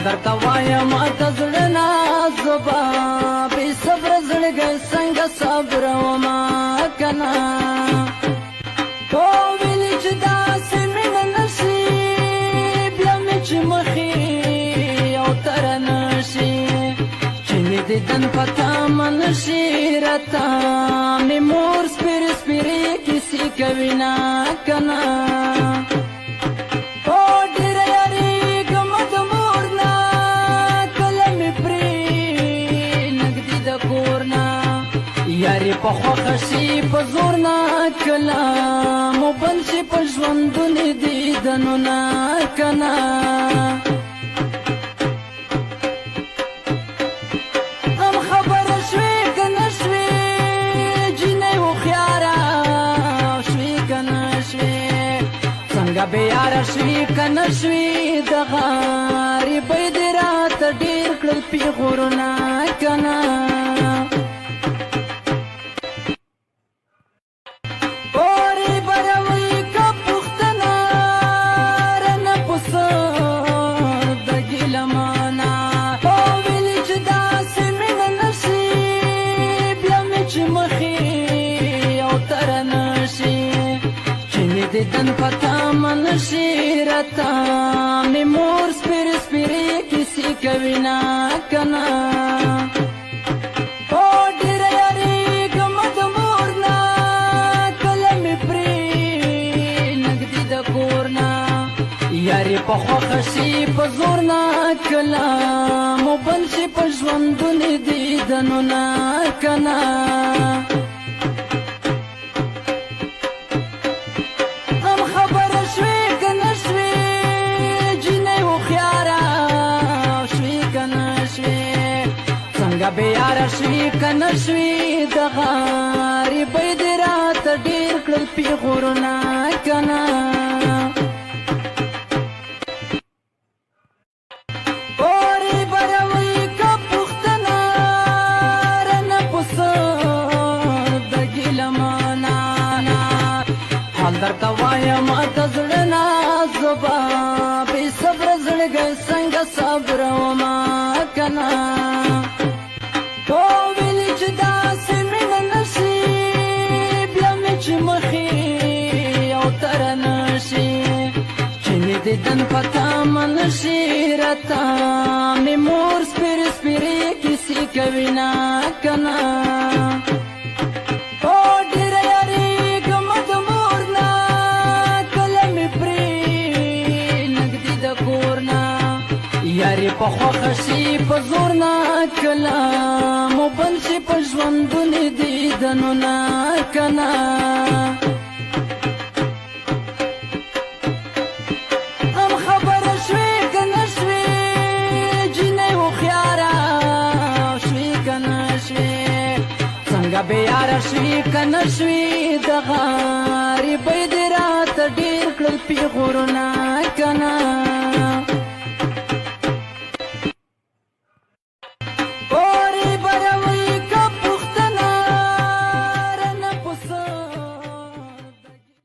درته وایم د زړه نه زبا بې صبره زړګی څنګه صبرومه کنه خو ویلې چې داسې مینه نشي بیا مې چې مخې او تره نشي چې مې دیدن په تمه نشي راته مې مور سپېرې سپېرې کیسې کوي نه کنه یاري په خوښه شي په زور نه کله مو بند شي په ژوندون دیدنونه کنه غم خبره شوې که نه شوې جینۍ هوښیاره شوې که نه شوې څنګه بېیاره شوې که نه شوې د غریبۍ دې راته ډېر کړل پیغورونه کنه دیدن پتا من شي راته مې مور سپېرې سپېرې کیسې کوي نه کنه هو ډېره یارېږم د مور نه کله مې پرې نږدې د کور نه یاري په خوښه شي په زور نه کله مو بند شي په ژوندون دیدنونه کنه بېیاره شوې که نه شوې د غریبۍ دې راته ډېر کړل پیغورونه کنه اورې بروي که پوښتنه رانه په سر د ګیلمانه حال درته وایم د زړه نه زبا بې صبره زړګی څنګه صبرومه کنه دیدن پتا من شي راته مې مور سپېرې سپېرې کیسې کوي نه کنه هو ډېره یارېږم د مور نه کله مې پرې نږدې د کور نه یاري په خوښه شي په زور نه کله مو بند شي په ژوندون دیدنونه کنه بېیاره شوې که نه شوې د غریبۍ دې راته ډېر کړل پیغورونه کنه